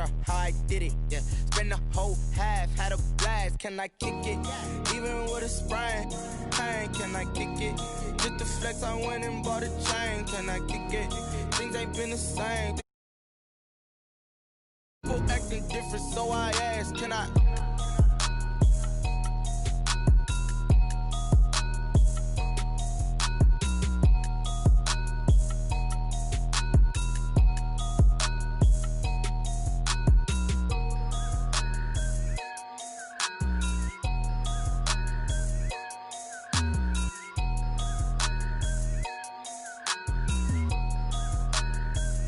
down how I did it, yeah. Spend the whole half, had a blast, can I kick it? Even with a sprain, pain, can I kick it? Just to flex, I went and bought a chain, can I kick it? Things ain't been the same. People acting different, so I asked, can I?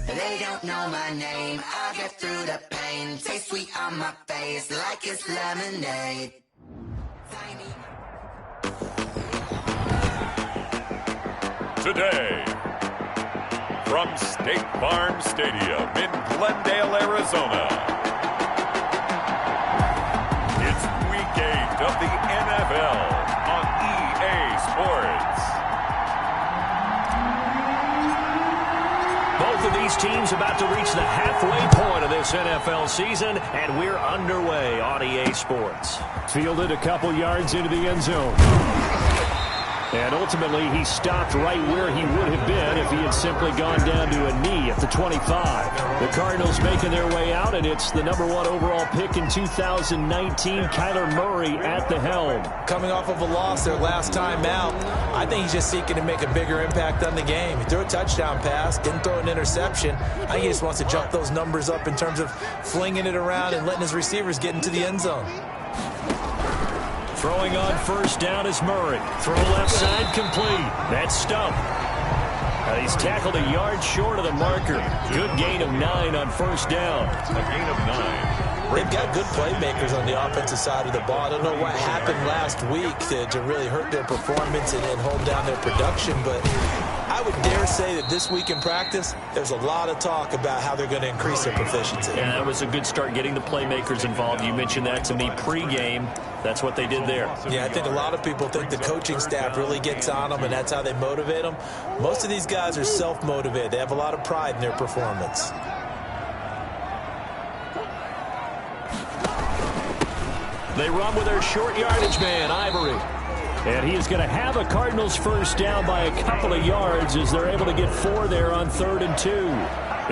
They don't know my name, I get through the pain. Taste sweet on my face like it's lemonade. Today, from State Farm Stadium in Glendale, Arizona, it's Week 8 of the NFL on EA Sports. Both of these teams about to reach the halfway point of this NFL season, and we're underway on EA Sports. Fielded a couple yards into the end zone. And ultimately, he stopped right where he would have been if he had simply gone down to a knee at the 25. The Cardinals making their way out, and it's the number 1 overall pick in 2019, Kyler Murray at the helm. Coming off of a loss their last time out, I think he's just seeking to make a bigger impact on the game. He threw a touchdown pass, didn't throw an interception. I think he just wants to jump those numbers up in terms of flinging it around and letting his receivers get into the end zone. Throwing on first down is Murray. Throw left side complete. That's Stump. He's tackled a yard short of the marker. Good gain of 9 on first down. A gain of 9. They've got good playmakers on the offensive side of the ball. I don't know what happened last week to really hurt their performance and hold down their production, but I would dare say that this week in practice, there's a lot of talk about how they're going to increase their proficiency. And that was a good start getting the playmakers involved. You mentioned that to me pregame. That's what they did there. Yeah, I think a lot of people think the coaching staff really gets on them, and that's how they motivate them. Most of these guys are self-motivated. They have a lot of pride in their performance. They run with their short yardage man, Ivory. And he is going to have a Cardinals first down by a couple of yards as they're able to get 4 there on 3rd and 2.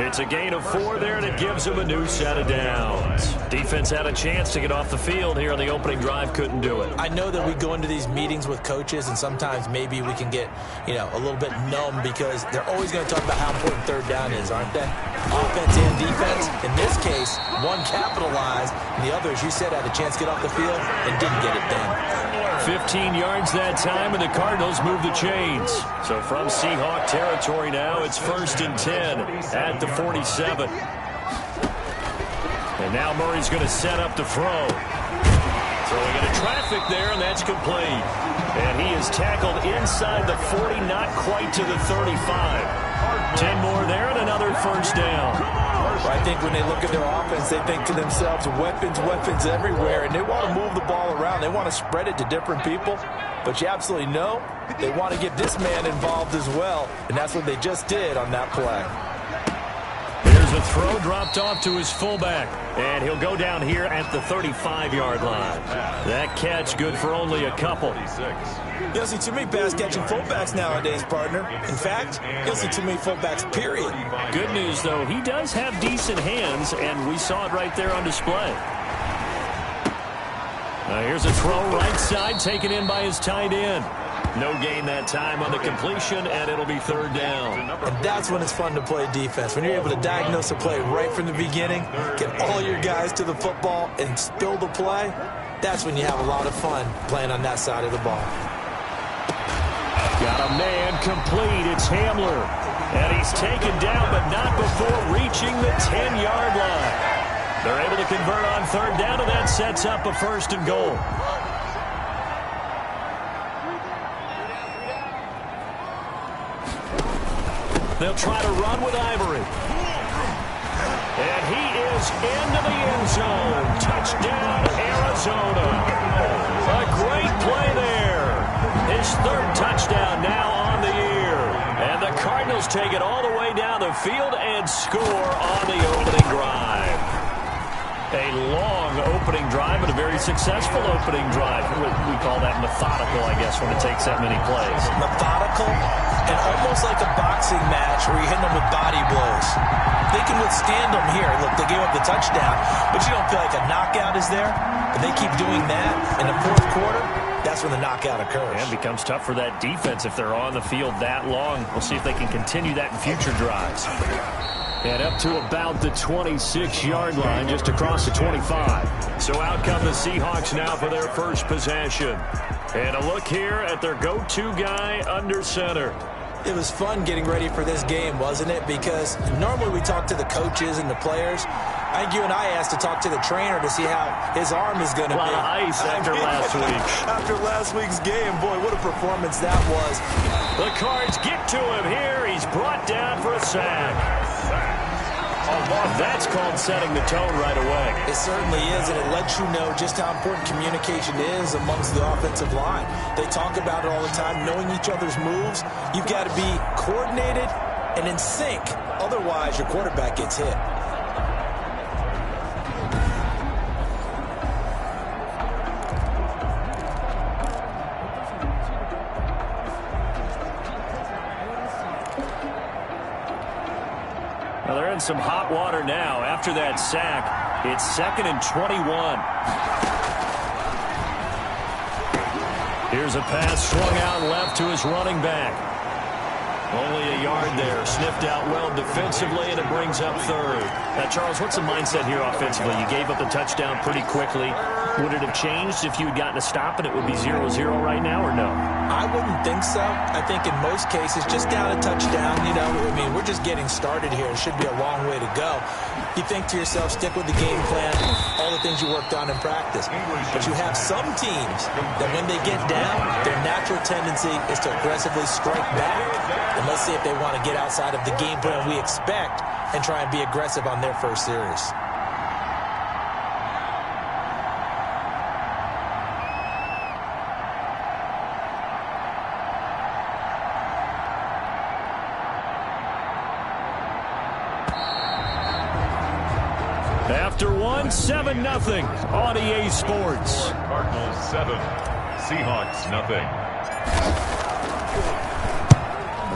It's a gain of 4 there, and it gives them a new set of downs. Defense had a chance to get off the field here on the opening drive, couldn't do it. I know that we go into these meetings with coaches, and sometimes maybe we can get, a little bit numb because they're always going to talk about how important 3rd down is, aren't they? Offense and defense. In this case, one capitalized, and the other, as you said, had a chance to get off the field and didn't get it done. 15 yards that time, and the Cardinals move the chains. So from Seahawk territory now, it's 1st and 10 at the 47. And now Murray's going to set up the throw. Throwing into traffic there, and that's complete. And he is tackled inside the 40, not quite to the 35. 10 more there, and another first down. I think when they look at their offense, they think to themselves, weapons, weapons everywhere, and they want to move the ball around. They want to spread it to different people, but you absolutely know they want to get this man involved as well, and that's what they just did on that play. There's a throw dropped off to his fullback, and he'll go down here at the 35-yard line. That catch good for only a couple. You don't see too many pass-catching fullbacks nowadays, partner. In fact, you don't see too many fullbacks, period. Good news, though, he does have decent hands, and we saw it right there on display. Here's a throw right side, taken in by his tight end. No gain that time on the completion, and it'll be 3rd down. And that's when it's fun to play defense. When you're able to diagnose a play right from the beginning, get all your guys to the football, and spill the play, that's when you have a lot of fun playing on that side of the ball. Got a man complete. It's Hamler. And he's taken down, but not before reaching the 10-yard line. They're able to convert on 3rd down, and that sets up a 1st and goal. They'll try to run with Ivory. And he is into the end zone. Touchdown, Arizona. A great play there. His 3rd touchdown now on the year. And the Cardinals take it all the way down the field and score on the opening drive. drive, but a very successful opening drive. We call that methodical, I guess, when it takes that many plays. Methodical and almost like a boxing match where you're hitting them with body blows. They can withstand them here. Look, they gave up the touchdown, but you don't feel like a knockout is there. But they keep doing that in the fourth quarter. That's when the knockout occurs. And it becomes tough for that defense if they're on the field that long. We'll see if they can continue that in future drives. And up to about the 26-yard line, just across the 25. So out come the Seahawks now for their first possession. And a look here at their go-to guy under center. It was fun getting ready for this game, wasn't it? Because normally we talk to the coaches and the players. I think you and I asked to talk to the trainer to see how his arm is going to be. A lot of ice after last week. After last week's game, boy, what a performance that was. The Cards get to him here. He's brought down for a sack. That's called setting the tone right away. It certainly is, and it lets you know just how important communication is amongst the offensive line. They talk about it all the time, knowing each other's moves. You've got to be coordinated and in sync. Otherwise, your quarterback gets hit. Well, they're in some hot water now. After that sack, it's 2nd and 21. Here's a pass swung out left to his running back. Only a yard there. Sniffed out well defensively, and it brings up 3rd. Now, Charles, what's the mindset here offensively? You gave up the touchdown pretty quickly. Would it have changed if you had gotten a stop and it would be 0-0 right now, or no? I wouldn't think so. I think in most cases, just down a touchdown, you know, I mean, we're just getting started here. It should be a long way to go. You think to yourself, stick with the game plan, all the things you worked on in practice. But you have some teams that when they get down, their natural tendency is to aggressively strike back. And let's see if they want to get outside of the game plan we expect and try and be aggressive on their first series. After 7-0 on EA Sports. Cardinals 7, Seahawks nothing.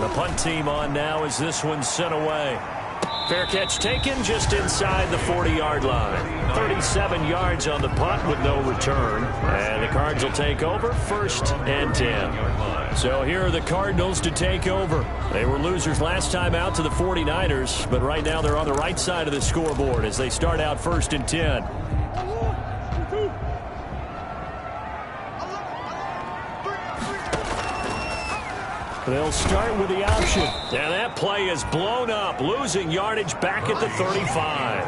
The punt team on now as this one's sent away. Fair catch taken just inside the 40-yard line. 37 yards on the punt with no return. And the Cards will take over 1st and 10. So here are the Cardinals to take over. They were losers last time out to the 49ers, but right now they're on the right side of the scoreboard as they start out 1st and 10. They'll start with the option. And that play is blown up, losing yardage back at the 35.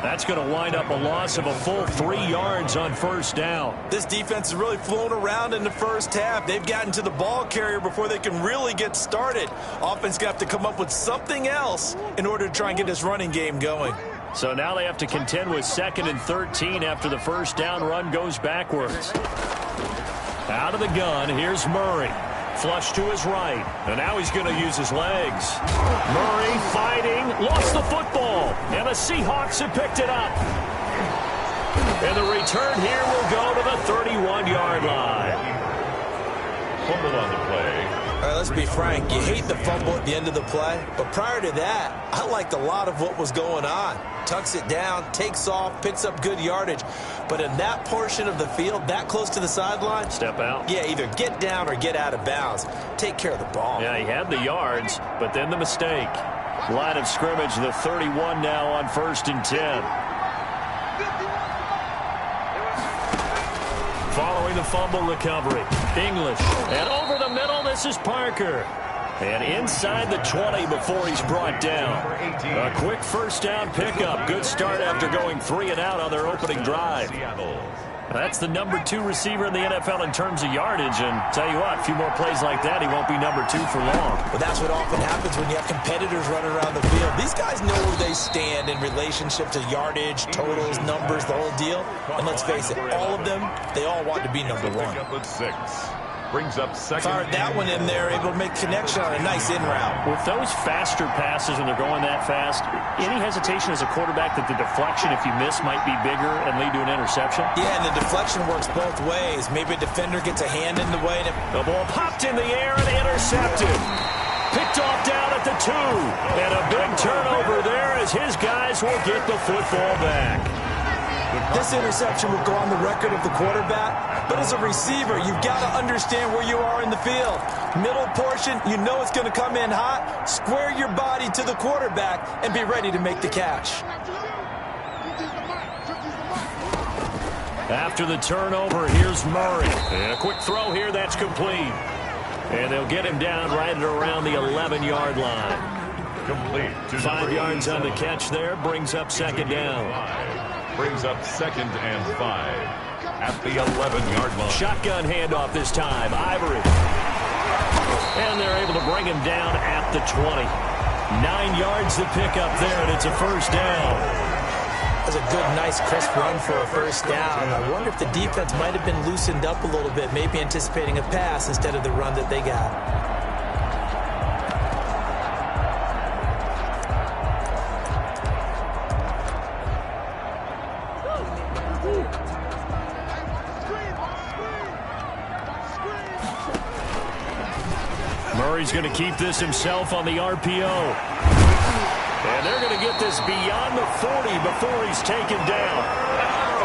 That's going to wind up a loss of a full 3 yards on 1st down. This defense has really flown around in the first half. They've gotten to the ball carrier before they can really get started. Offense got to come up with something else in order to try and get this running game going. So now they have to contend with 2nd and 13 after the 1st down run goes backwards. Out of the gun, here's Murray. Flush to his right, and now he's going to use his legs. Murray fighting, lost the football, and the Seahawks have picked it up. And the return here will go to the 31-yard line. Fumble on the play. All right, let's be frank. You hate the fumble at the end of the play, but prior to that, I liked a lot of what was going on. Tucks it down, takes off, picks up good yardage. But in that portion of the field, that close to the sideline, step out. Yeah, either get down or get out of bounds. Take care of the ball. Yeah, he had the yards, but then the mistake. Line of scrimmage, the 31 now on 1st and 10. Following the fumble recovery, English. And over the middle, this is Parker. And inside the 20 before he's brought down. A quick 1st down pickup. Good start after going 3 and out on their opening drive. That's the number 2 receiver in the NFL in terms of yardage. And tell you what, a few more plays like that, he won't be number 2 for long. Well, that's what often happens when you have competitors running around the field. These guys know where they stand in relationship to yardage, totals, numbers, the whole deal. And let's face it, all of them, they all want to be number 1. Brings up second. Fired that one in there, able to make connection on a nice in route. With those faster passes when they're going that fast, any hesitation as a quarterback that the deflection, if you miss, might be bigger and lead to an interception? Yeah, and the deflection works both ways. Maybe a defender gets a hand in the way. The ball popped in the air and intercepted. Picked off down at the 2. And a big turnover there as his guys will get the football back. This interception will go on the record of the quarterback, but as a receiver, you've got to understand where you are in the field. Middle portion, you know it's going to come in hot. Square your body to the quarterback and be ready to make the catch. After the turnover, here's Murray. And a quick throw here, that's complete. And they'll get him down right at around the 11-yard line. Complete. 5 yards on the catch there, brings up second down. Brings up 2nd and 5 at the 11-yard line. Shotgun handoff this time. Ivory. And they're able to bring him down at the 20. 9 yards to pick up there, and it's a first down. That's a good, nice, crisp run for a first down. I wonder if the defense might have been loosened up a little bit, maybe anticipating a pass instead of the run that they got. Murray's going to keep this himself on the RPO. And they're going to get this beyond the 40 before he's taken down.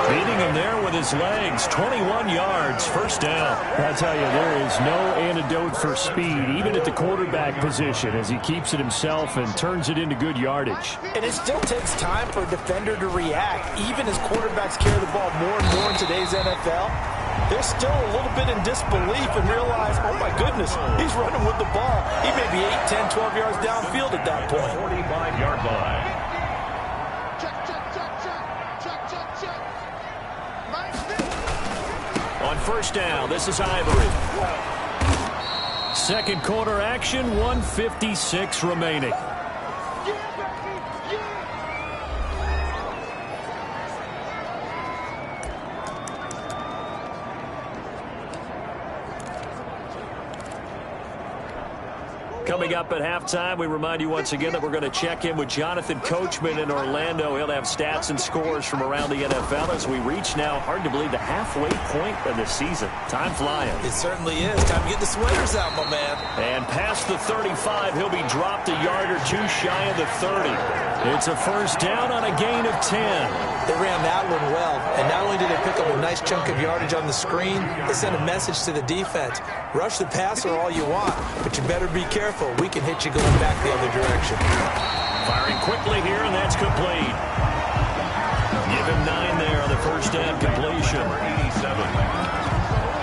Beating him there with his legs. 21 yards, first down. I tell you, there is no antidote for speed, even at the quarterback position, as he keeps it himself and turns it into good yardage. And it still takes time for a defender to react, even as quarterbacks carry the ball more and more in today's NFL. They're still a little bit in disbelief and realize, oh my goodness, he's running with the ball. He may be 8, 10, 12 yards downfield at that point. 45-yard line. On first down, this is Ivory. Second quarter action, 1:56 remaining. Coming up at halftime, we remind you once again that we're going to check in with Jonathan Coachman in Orlando. He'll have stats and scores from around the NFL as we reach now, hard to believe, the halfway point of the season. Time flying. It certainly is. Time to get the sweaters out, my man. And past the 35, he'll be dropped a yard or two shy of the 30. It's a first down on a gain of 10. They ran that one well, and not only did they pick up a nice chunk of yardage on the screen, they sent a message to the defense. Rush the passer all you want, but you better be careful. We can hit you going back the other direction. Firing quickly here, and that's complete. Give him 9 there on the first down completion. 87.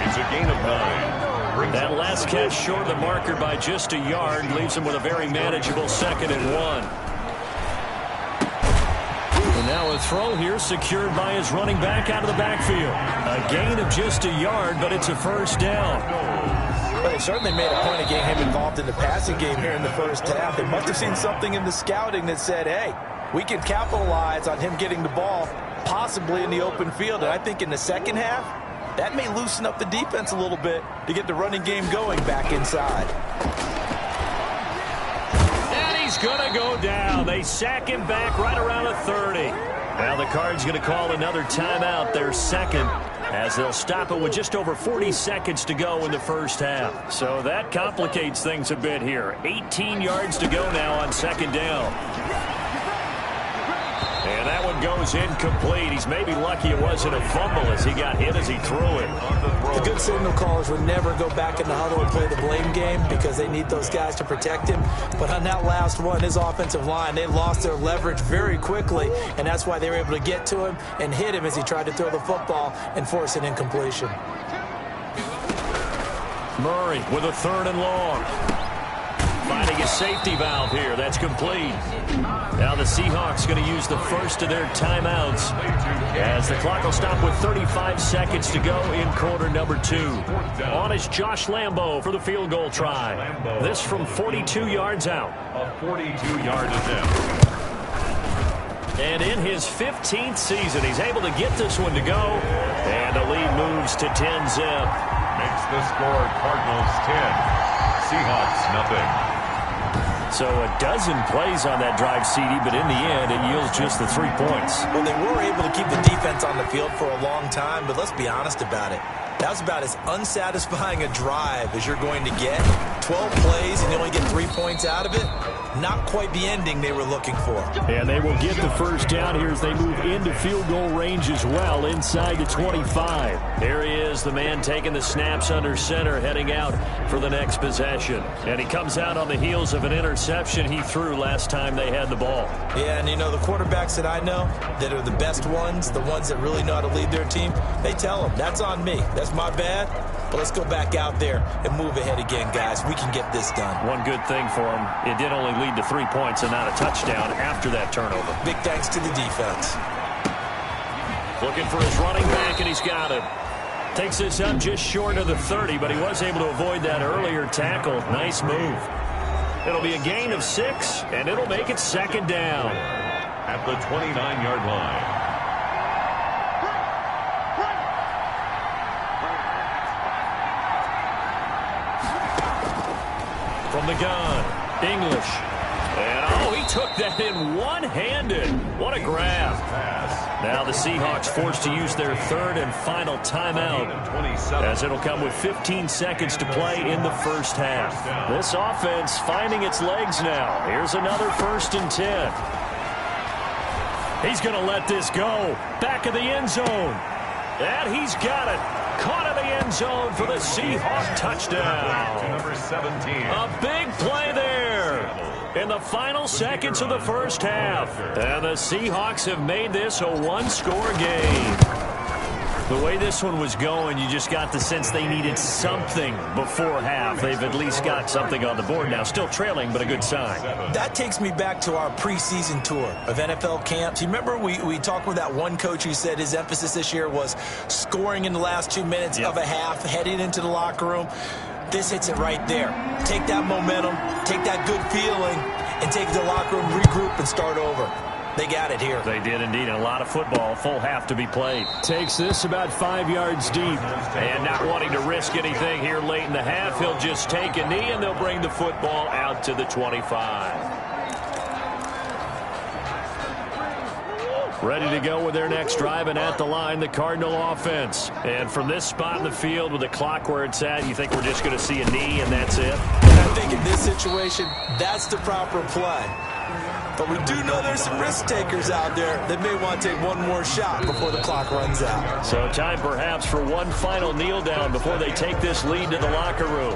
It's a gain of 9. That last catch short of the marker by just a yard leaves him with a very manageable 2nd and 1. And now a throw here secured by his running back out of the backfield. A gain of just a yard, but it's a first down. Well, they certainly made a point of getting him involved in the passing game here in the first half. They must have seen something in the scouting that said, hey, we can capitalize on him getting the ball possibly in the open field. And I think in the second half, that may loosen up the defense a little bit to get the running game going back inside. And he's going to go down. They sack him back right around the 30. Now the Cards going to call another timeout, their second, as they'll stop it with just over 40 seconds to go in the first half. So that complicates things a bit here. 18 yards to go now on second down. And that one goes incomplete. He's maybe lucky it wasn't a fumble as he got hit as he threw it. The good signal callers would never go back in the huddle and play the blame game because they need those guys to protect him. But on that last one, his offensive line, they lost their leverage very quickly, and that's why they were able to get to him and hit him as he tried to throw the football and force an incompletion. Murray with a 3rd and long. Finding a safety valve here. That's complete. Now the Seahawks going to use the first of their timeouts as the clock will stop with 35 seconds to go in quarter number 2. On is Josh Lambo for the field goal try. This from 42 yards out. A 42-yard attempt. And in his 15th season, he's able to get this one to go. And the lead moves to 10-zip. Makes the score, Cardinals 10, Seahawks nothing. So a dozen plays on that drive, CD, but in the end, it yields just the 3 points. Well, they were able to keep the defense on the field for a long time, but let's be honest about it. That was about as unsatisfying a drive as you're going to get. 12 plays and you only get 3 points out of it. Not quite the ending they were looking for. And they will get the first down here as they move into field goal range as well, inside the 25. Here he is, the man taking the snaps under center, heading out for the next possession. And he comes out on the heels of an interception he threw last time they had the ball. Yeah, and you know, the quarterbacks that I know that are the best ones, the ones that really know how to lead their team, they tell them, that's on me. That's my bad. But let's go back out there and move ahead again, guys. We can get this done. One good thing for him, it did only lead to 3 points and not a touchdown after that turnover. Big thanks to the defense. Looking for his running back, and he's got him. Takes this up just short of the 30, but he was able to avoid that earlier tackle. Nice move. It'll be a gain of 6, and it'll make it second down. At the 29-yard line. From the gun, English. And, he took that in one-handed. What a grab. Now the Seahawks forced to use their third and final timeout, as it'll come with 15 seconds to play in the first half. This offense finding its legs now. Here's another 1st and 10. He's going to let this go. Back of the end zone. And he's got it. Caught in the end zone for the Seahawks touchdown. To number 17. A big play there in the final seconds of the first half. And the Seahawks have made this a one-score game. The way this one was going, you just got the sense they needed something before half. They've at least got something on the board now. Still trailing, but a good sign. That takes me back to our preseason tour of NFL camps. You remember we talked with that one coach who said his emphasis this year was scoring in the last 2 minutes of a half, heading into the locker room. This hits it right there. Take that momentum, take that good feeling, and take it to the locker room, regroup, and start over. They got it here. They did indeed. A lot of football, full half to be played. Takes this about 5 yards deep. And not wanting to risk anything here late in the half, he'll just take a knee and they'll bring the football out to the 25. Ready to go with their next drive, and at the line, the Cardinal offense. And from this spot in the field with the clock where it's at, you think we're just going to see a knee and that's it? I think in this situation, that's the proper play. But we do know there's some risk takers out there that may want to take one more shot before the clock runs out. So time perhaps for one final kneel down before they take this lead to the locker room.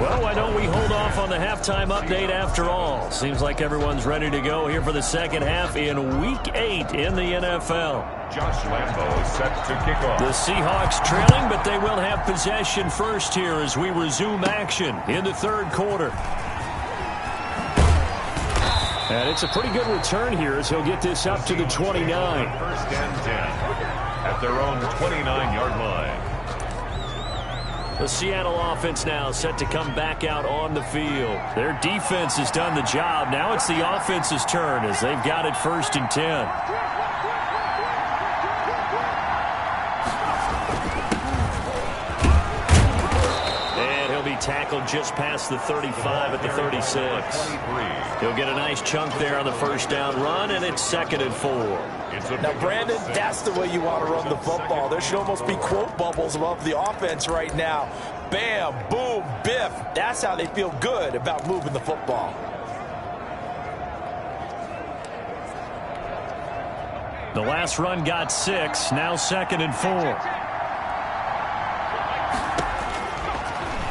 Well, why don't we hold off on the halftime update after all? Seems like everyone's ready to go here for the second half in Week 8 in the NFL. Josh Lambo set to kick off. The Seahawks trailing, but they will have possession first here as we resume action in the third quarter. And it's a pretty good return here as he'll get this up to the 29. 1st and 10 at their own 29-yard line. The Seattle offense now set to come back out on the field. Their defense has done the job. Now it's the offense's turn as they've got it 1st and 10. Tackled just past the 35 at the 36. He'll get a nice chunk there on the first down run, and it's 2nd and 4. Now, Brandon, that's the way you want to run the football. There should almost be quote bubbles above the offense right now. Bam, boom, biff. That's how they feel good about moving the football. The last run got 6, now 2nd and 4.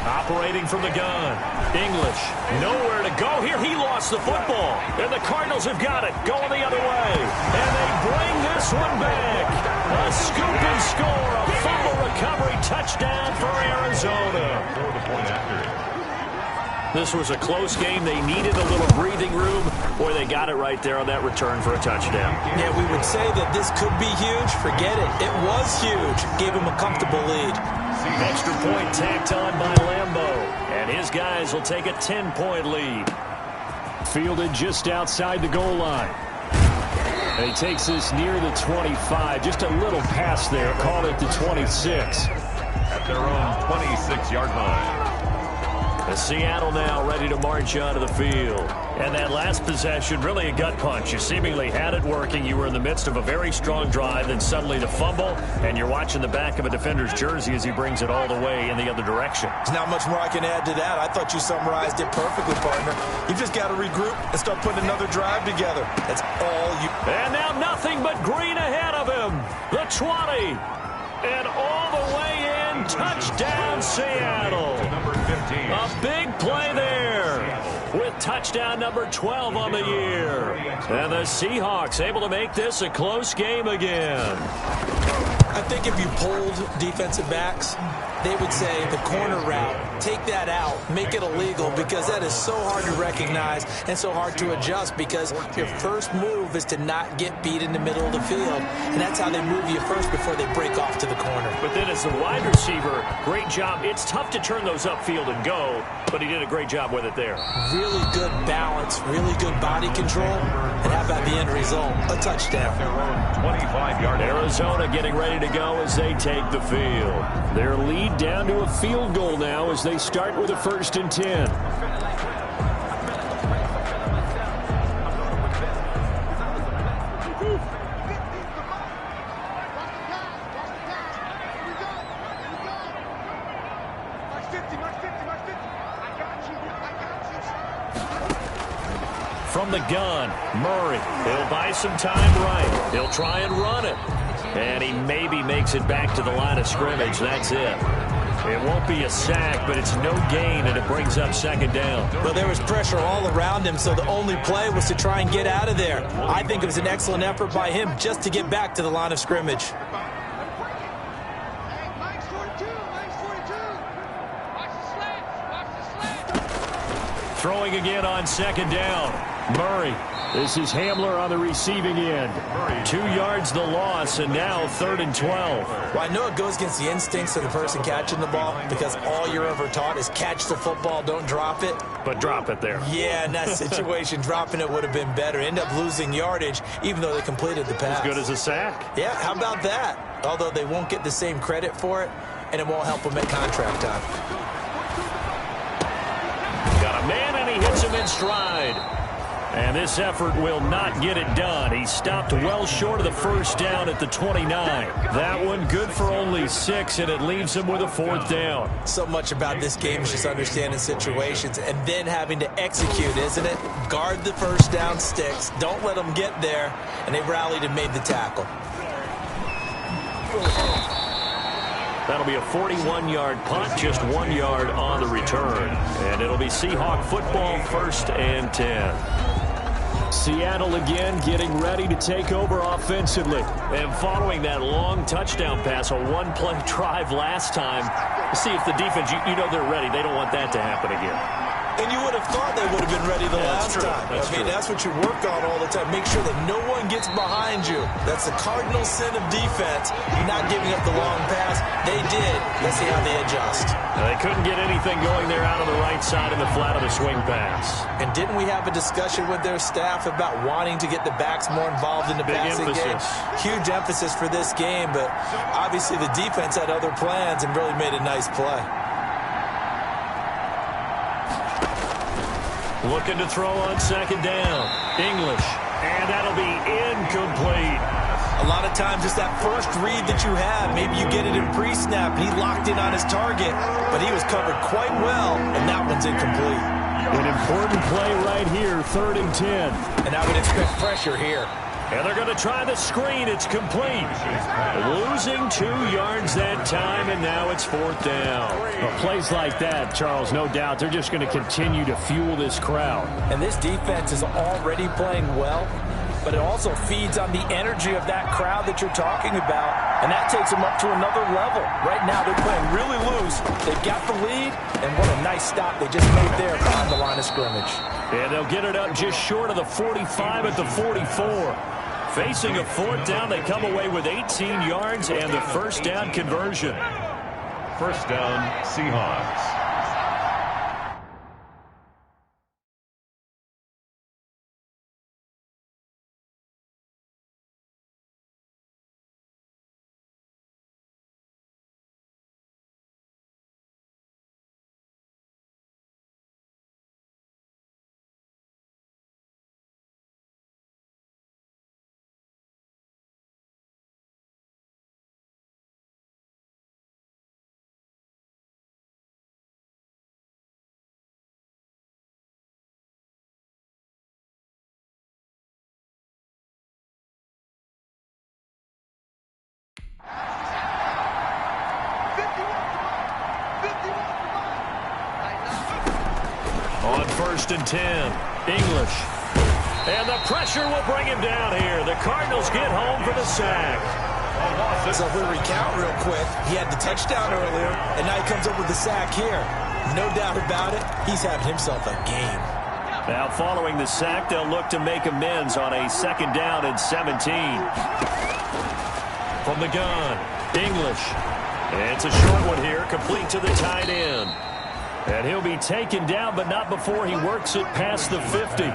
Operating from the gun. English, nowhere to go here. He lost the football. And the Cardinals have got it. Going the other way. And they bring this one back. A scoop and score. A fumble recovery touchdown for Arizona. This was a close game. They needed a little breathing room. Boy, they got it right there on that return for a touchdown. Yeah, we would say that this could be huge. Forget it. It was huge. Gave him a comfortable lead. Extra point tacked on by Lambo. And his guys will take a 10-point lead. Fielded just outside the goal line. And he takes this near the 25. Just a little pass there. Called it the 26. at their own 26-yard line. Seattle now ready to march onto the field. And that last possession, really a gut punch. You seemingly had it working. You were in the midst of a very strong drive, then suddenly the fumble, and you're watching the back of a defender's jersey as he brings it all the way in the other direction. There's not much more I can add to that. I thought you summarized it perfectly, partner. You just got to regroup and start putting another drive together. That's all you... And now nothing but green ahead of him. The 20. And all the way in. Touchdown, Seattle. A big play there with touchdown number 12 on the year. And the Seahawks able to make this a close game again. I think if you polled defensive backs, they would say the corner route, take that out, make it illegal, because that is so hard to recognize and so hard to adjust, because your first move is to not get beat in the middle of the field, and that's how they move you first before they break off to the corner. But then as the wide receiver, great job. It's tough to turn those upfield and go, but he did a great job with it there. Really good balance, really good body control, and how about the end result? A touchdown. 25-yard. Arizona getting ready to go as they take the field. Their lead down to a field goal now as they start with a 1st and 10. From the gun, Murray. He'll buy some time right. He'll try and run it. And he maybe makes it back to the line of scrimmage. That's it. It won't be a sack, but it's no gain, and it brings up 2nd down. Well, there was pressure all around him, so the only play was to try and get out of there. I think it was an excellent effort by him just to get back to the line of scrimmage. Throwing again on 2nd down. Murray. This is Hamler on the receiving end. 2 yards the loss, and now 3rd and 12. Well, I know it goes against the instincts of the person catching the ball, because all you're ever taught is catch the football, don't drop it. But drop it there. Yeah, in that situation, dropping it would have been better. End up losing yardage, even though they completed the pass. As good as a sack. Yeah, how about that? Although they won't get the same credit for it, and it won't help them at contract time. Got a man, and he hits him in stride. And this effort will not get it done. He stopped well short of the 1st down at the 29. That one good for only 6, and it leaves him with a 4th down. So much about this game is just understanding situations and then having to execute, isn't it? Guard the 1st down sticks. Don't let them get there. And they rallied and made the tackle. That'll be a 41-yard punt, just 1 yard on the return. And it'll be Seahawk football, 1st and 10. Seattle again getting ready to take over offensively. And following that long touchdown pass, a one-play drive last time, see if the defense, you know they're ready. They don't want that to happen again. And you would have thought they would have been ready the last time. That's what you work on all the time. Make sure that no one gets behind you. That's the cardinal sin of defense, not giving up the long pass. They did. Let's see how they adjust. They couldn't get anything going there out on the right side in the flat of the swing pass. And didn't we have a discussion with their staff about wanting to get the backs more involved in the passing game? Huge emphasis for this game, but obviously the defense had other plans and really made a nice play. Looking to throw on 2nd down. English. And that'll be incomplete. A lot of times it's that first read that you have. Maybe you get it in pre-snap, and he locked in on his target, but he was covered quite well, and that one's incomplete. An important play right here, 3rd and 10. And I would expect pressure here. And they're going to try the screen. It's complete. Losing 2 yards that time, and now it's 4th down. Well, plays like that, Charles, no doubt, they're just going to continue to fuel this crowd. And this defense is already playing well, but it also feeds on the energy of that crowd that you're talking about, and that takes them up to another level. Right now, they're playing really loose. They've got the lead, and what a nice stop they just made there behind the line of scrimmage. And they'll get it up just short of the 45 at the 44. Facing a 4th down, they come away with 18 yards and the 1st down conversion. 1st down, Seahawks. 1st and 10. English. And the pressure will bring him down here. The Cardinals get home for the sack. So if we recount real quick, he had the touchdown earlier, and now he comes up with the sack here. No doubt about it, he's having himself a game. Now following the sack, they'll look to make amends on a 2nd down and 17. From the gun, English. And it's a short one here, complete to the tight end. And he'll be taken down, but not before he works it past the 50.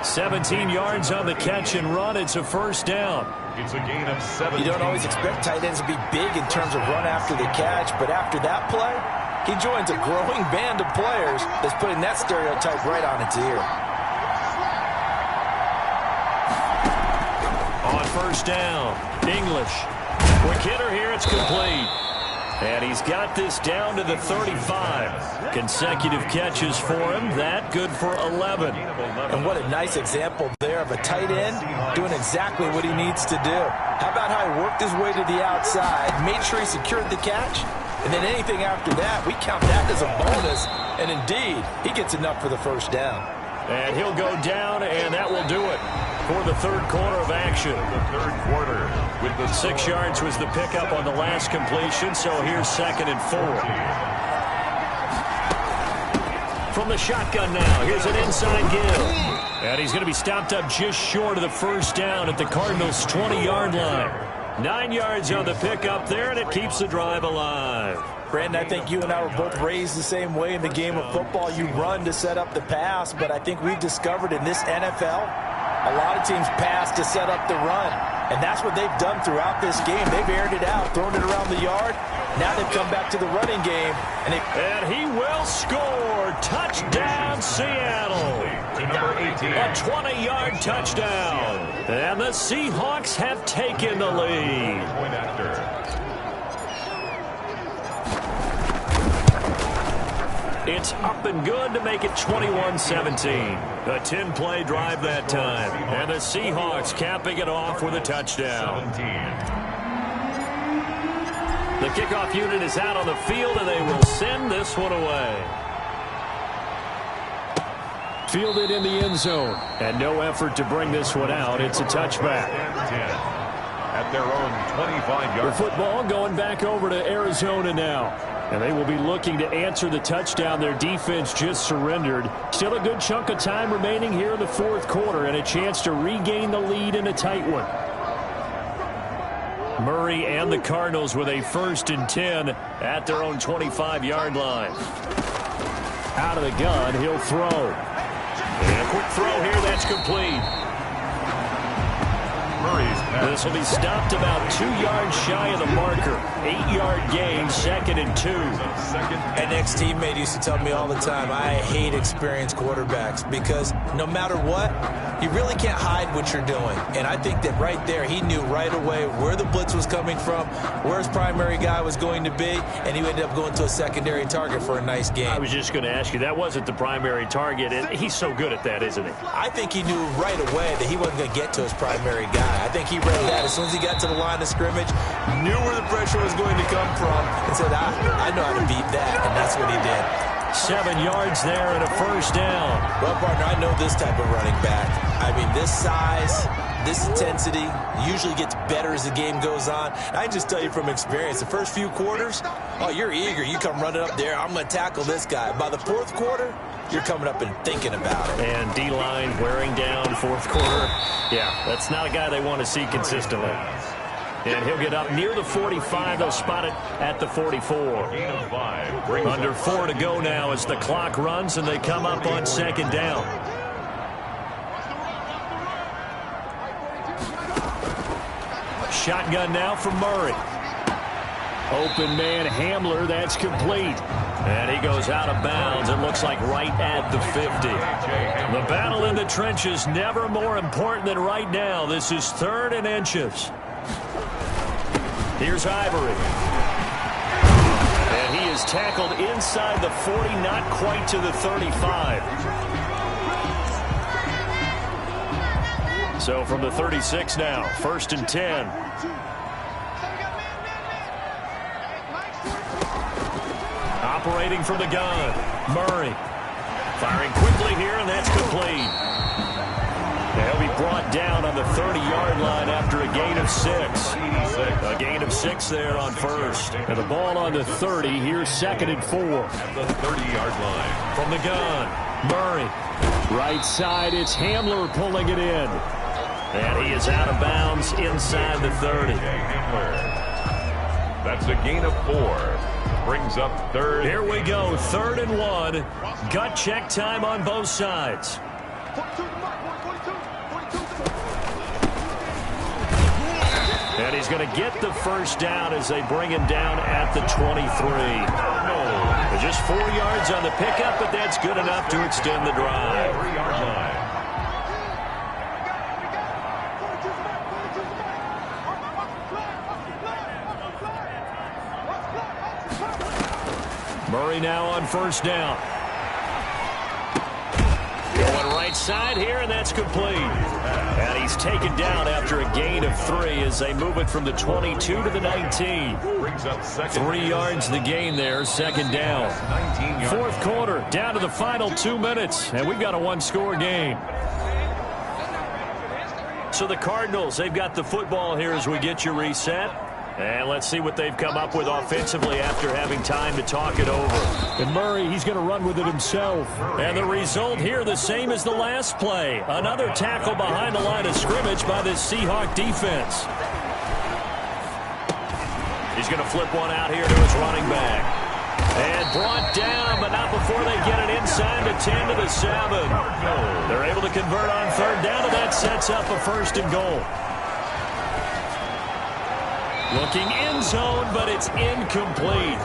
17 yards on the catch and run. It's a 1st down. It's a gain of 7. You don't always expect tight ends to be big in terms of run after the catch, but after that play, he joins a growing band of players that's putting that stereotype right on its ear. On 1st down, English. Quick hitter here, it's complete. And he's got this down to the 35. Consecutive catches for him. That good for 11. And what a nice example there of a tight end doing exactly what he needs to do. How about how he worked his way to the outside, made sure he secured the catch, and then anything after that, we count that as a bonus. And indeed, he gets enough for the 1st down. And he'll go down, and that will do it for the 3rd quarter of action. The 3rd quarter with the 6 yards was the pickup on the last completion, so here's 2nd and 4. From the shotgun now, here's an inside give. And he's going to be stopped up just short of the 1st down at the Cardinals' 20-yard line. 9 yards on the pickup there, and it keeps the drive alive. Brandon, I think you and I were both raised the same way in the game of football. You run to set up the pass, but I think we've discovered in this NFL, a lot of teams pass to set up the run. And that's what they've done throughout this game. They've aired it out, thrown it around the yard. Now they've come back to the running game. And he will score. Touchdown, Seattle. A 20-yard touchdown. And the Seahawks have taken the lead. It's up and good to make it 21-17. A 10-play drive that time. And the Seahawks capping it off with a touchdown. 17. The kickoff unit is out on the field, and they will send this one away. Fielded in the end zone. And no effort to bring this one out. It's a touchback. 10 at their own 25-yard. The football going back over to Arizona now. And they will be looking to answer the touchdown their defense just surrendered. Still a good chunk of time remaining here in the 4th quarter and a chance to regain the lead in a tight one. Murray and the Cardinals with a 1st and 10 at their own 25-yard line. Out of the gun, he'll throw. And a quick throw here, that's complete. This will be stopped about 2 yards shy of the marker. 8-yard gain, 2nd and 2. An ex-teammate used to tell me all the time, I hate experienced quarterbacks because no matter what, you really can't hide what you're doing. And I think that right there, he knew right away where the blitz was coming from, where his primary guy was going to be, and he ended up going to a secondary target for a nice game. I was just going to ask you, that wasn't the primary target. He's so good at that, isn't he? I think he knew right away that he wasn't going to get to his primary guy. I think he read that as soon as he got to the line of scrimmage, knew where the pressure was going to come from, and said, I know how to beat that, and that's what he did. 7 yards there and a 1st down. Well, partner, I know this type of running back. I mean, this size, this intensity usually gets better as the game goes on. I can just tell you from experience, the first few quarters, oh, you're eager. You come running up there, I'm going to tackle this guy. By the 4th quarter, you're coming up and thinking about it. And D-line wearing down 4th quarter. Yeah, that's not a guy they want to see consistently. And he'll get up near the 45. They'll spot it at the 44. Under 4 to go now as the clock runs and they come up on 2nd down. Shotgun now from Murray. Open man Hamler, that's complete. And he goes out of bounds. It looks like right at the 50. The battle in the trenches never more important than right now. This is 3rd and inches. Here's Ivory. And he is tackled inside the 40, not quite to the 35. So from the 36 now, 1st and 10. Operating from the gun, Murray. Firing quickly here, and that's complete. He'll be brought down on the 30-yard line after a gain of 6. A gain of 6 there on first. And the ball on the 30. Here's 2nd and 4. At the 30-yard line. From the gun, Murray. Right side, it's Hamler pulling it in. And he is out of bounds inside the 30. That's a gain of 4. Brings up 3rd. Here we go, 3rd and 1. Gut check time on both sides. And he's going to get the first down as they bring him down at the 23. Just 4 yards on the pickup, but that's good enough to extend the drive. 3-yard line. Murray now on first down. Going right side here, and that's complete. And he's taken down after a gain of 3 as they move it from the 22 to the 19. Brings up 2nd. 3 yards the gain there, 2nd down. 4th quarter, down to the final 2 minutes, and we've got a one-score game. So the Cardinals, they've got the football here as we get you reset. And let's see what they've come up with offensively after having time to talk it over. And Murray, he's going to run with it himself. And the result here, the same as the last play. Another tackle behind the line of scrimmage by this Seahawk defense. He's going to flip one out here to his running back. And brought down, but not before they get it inside the 10 to the 7. They're able to convert on 3rd down, and that sets up a 1st and goal. Looking end zone, but it's incomplete.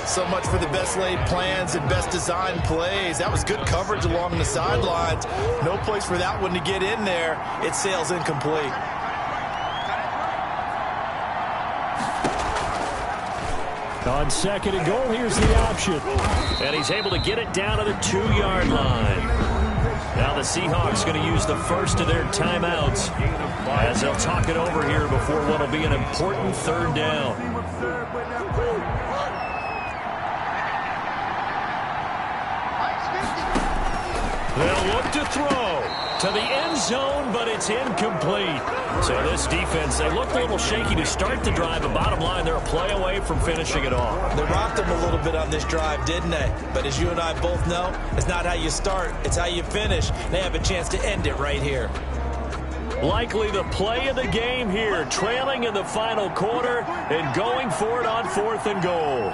So much for the best laid plans and best designed plays. That was good coverage along the sidelines. No place for that one to get in there. It sails incomplete. On 2nd and goal, here's the option. And he's able to get it down to the 2-yard line. Now the Seahawks going to use the first of their timeouts as they'll talk it over here before what will be an important 3rd down. They'll look to throw to the end zone, but it's incomplete. So this defense, they looked a little shaky to start the drive, but bottom line, they're a play away from finishing it off. They rocked them a little bit on this drive, didn't they? But as you and I both know, it's not how you start, it's how you finish. They have a chance to end it right here. Likely the play of the game here, trailing in the final quarter and going for it on 4th and goal.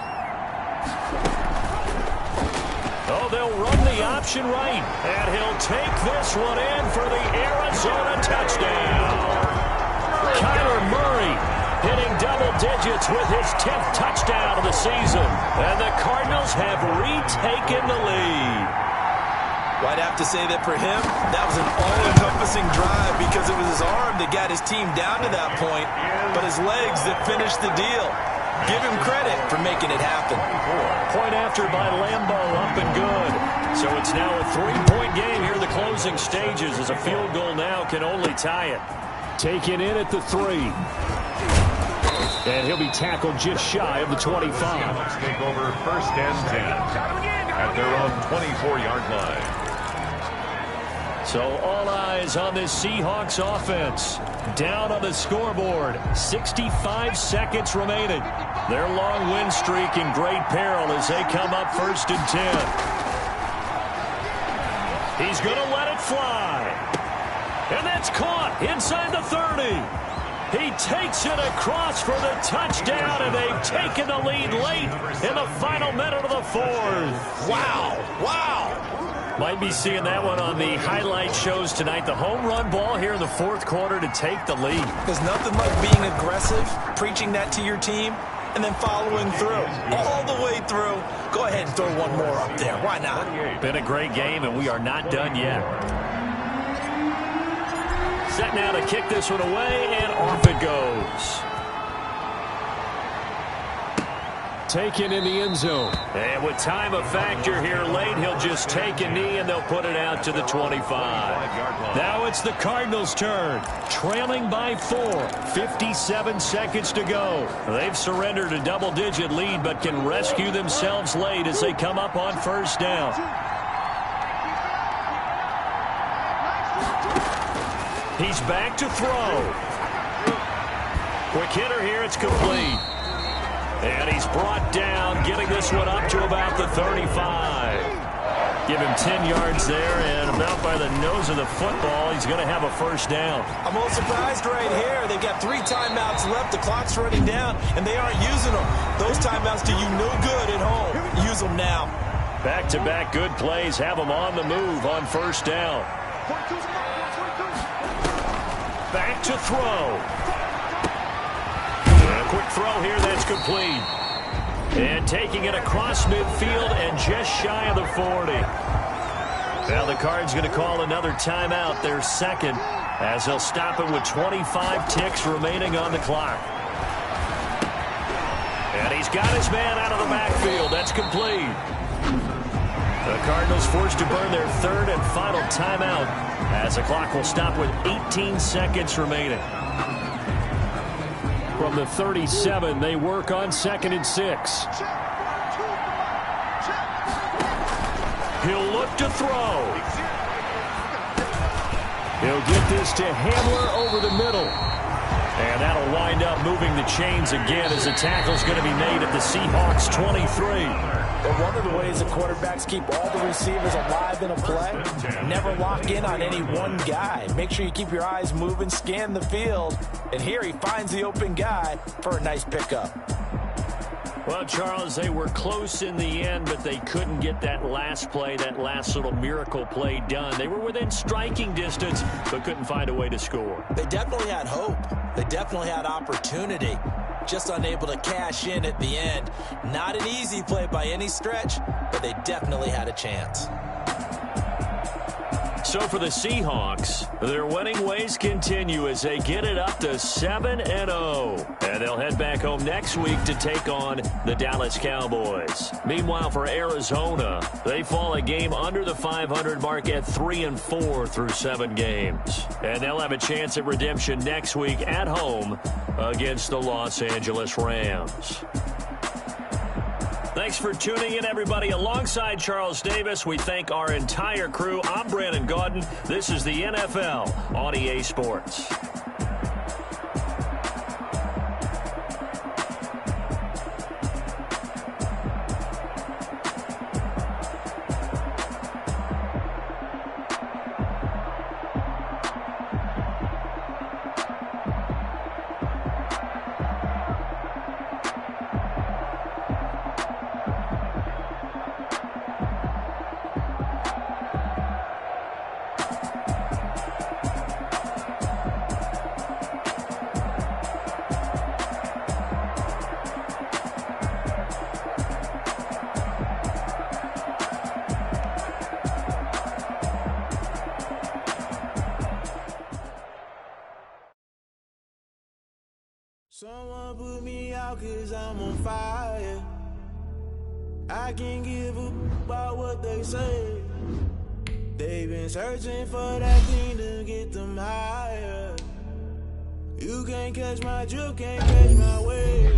Oh, they'll run the option right, and he'll take this one in for the Arizona touchdown. Kyler Murray hitting double digits with his 10th touchdown of the season, and the Cardinals have retaken the lead. Well, I'd have to say that for him, that was an all-encompassing drive because it was his arm that got his team down to that point, but his legs that finished the deal. Give him credit for making it happen. Point after by Lambo, up and good. So it's now a 3-point game here in the closing stages as a field goal now can only tie it. Taken in at the 3. And he'll be tackled just shy of the 25. Let's take over 1st and 10 at their own 24-yard line. So all eyes on this Seahawks offense. Down on the scoreboard, 65 seconds remaining. Their long win streak in great peril as they come up 1st and 10. He's going to let it fly. And that's caught inside the 30. He takes it across for the touchdown, and they've taken the lead late in the final minute of the 4th. Wow. Wow. Might be seeing that one on the highlight shows tonight. The home run ball here in the 4th quarter to take the lead. There's nothing like being aggressive, preaching that to your team, and then following through. All the way through. Go ahead and throw one more up there. Why not? Been a great game, and we are not done yet. Set now to kick this one away, and off it goes. Taken in the end zone. And with time a factor here late, he'll just take a knee and they'll put it out to the 25. Now it's the Cardinals' turn. Trailing by 4. 57 seconds to go. They've surrendered a double-digit lead but can rescue themselves late as they come up on 1st down. He's back to throw. Quick hitter here. It's complete. And he's brought down, getting this one up to about the 35. Give him 10 yards there, and about by the nose of the football, he's going to have a first down. I'm a little surprised right here. They've got 3 timeouts left. The clock's running down, and they aren't using them. Those timeouts do you no good at home. Use them now. Back-to-back good plays have them on the move on first down. Back to throw. And a quick throw here that's complete. And taking it across midfield and just shy of the 40. Now the Cards going to call another timeout, their second, as they'll stop it with 25 ticks remaining on the clock. And he's got his man out of the backfield. That's complete. The Cardinals forced to burn their third and final timeout as the clock will stop with 18 seconds remaining. From the 37, they work on 2nd and 6. He'll look to throw. He'll get this to Hamler over the middle. And that'll wind up moving the chains again as the tackle's going to be made at the Seahawks 23. But one of the ways the quarterbacks keep all the receivers alive in a play, never lock in on any one guy. Make sure you keep your eyes moving, scan the field. And here he finds the open guy for a nice pickup. Well, Charles, they were close in the end, but they couldn't get that last play, that last little miracle play done. They were within striking distance, but couldn't find a way to score. They definitely had hope. They definitely had opportunity. Just unable to cash in at the end. Not an easy play by any stretch, but they definitely had a chance. So for the Seahawks, their winning ways continue as they get it up to 7-0. And they'll head back home next week to take on the Dallas Cowboys. Meanwhile, for Arizona, they fall a game under the 500 mark at 3-4 through 7 games. And they'll have a chance at redemption next week at home against the Los Angeles Rams. Thanks for tuning in, everybody. Alongside Charles Davis, we thank our entire crew. I'm Brandon Gaudin. This is the NFL on EA Sports. Someone put me out 'cause I'm on fire. I can't give a about what they say. They've been searching for that thing to get them higher. You can't catch my drift, can't catch my wave.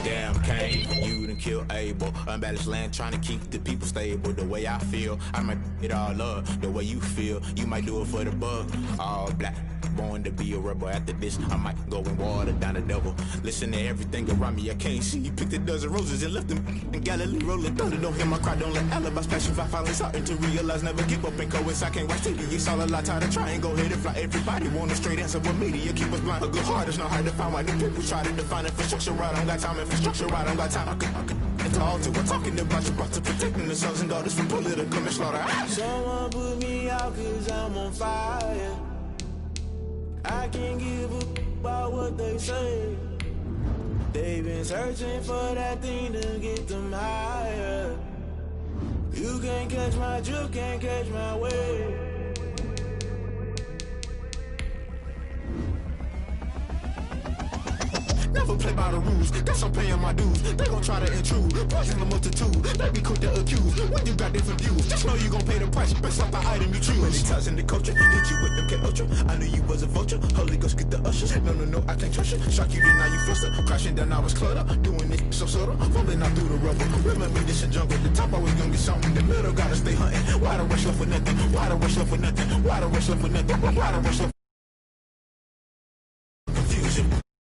Damn, Kane, you done kill Abel. Unbalanced land, trying to keep the people stable. The way I feel, I might it all up. The way you feel, you might do it for the bug. All black, born to be a rebel. After this, I might go and water down the devil. Listen to everything around me, I can't see. Picked a dozen roses and left them in Galilee rolling thunder. Don't hear my cry, don't let alibis pass you. I finally starting to realize, never give up and coincide. I can't watch TV, it's all a lot. Tired of trying, go ahead and fly. Everybody want a straight answer, but media keep us blind. A good heart is not hard to find. Why the people try to define infrastructure right? I don't got time, infrastructure right, I don't got time. I could talk to. We're talking about you, about to protecting the sons and daughters from political and slaughter. Someone put me out 'cause I'm on fire. I can't give a about what they say. They've been searching for that thing to get them higher. You can't catch my drift, can't catch my wave. Never play by the rules. Guess I'm paying my dues. They gon' try to intrude. Poison the multitude. They be quick to accuse. When you got different views, just know you gon' pay the price based off the item you choose. Many times in the culture, hit you with them get ultra. I knew you was a vulture. Holy Ghost get the ushers. No, I can't trust you. Shock you, then now you fluster. Crashing down, I was cluttered. Doing it so subtle. Falling out through the rubble. Remember this a jungle. The top always gonna get something. The middle gotta stay hunting. Why the rush left for nothing? Why the rush left for nothing? Why the rush left for nothing? Why the rush left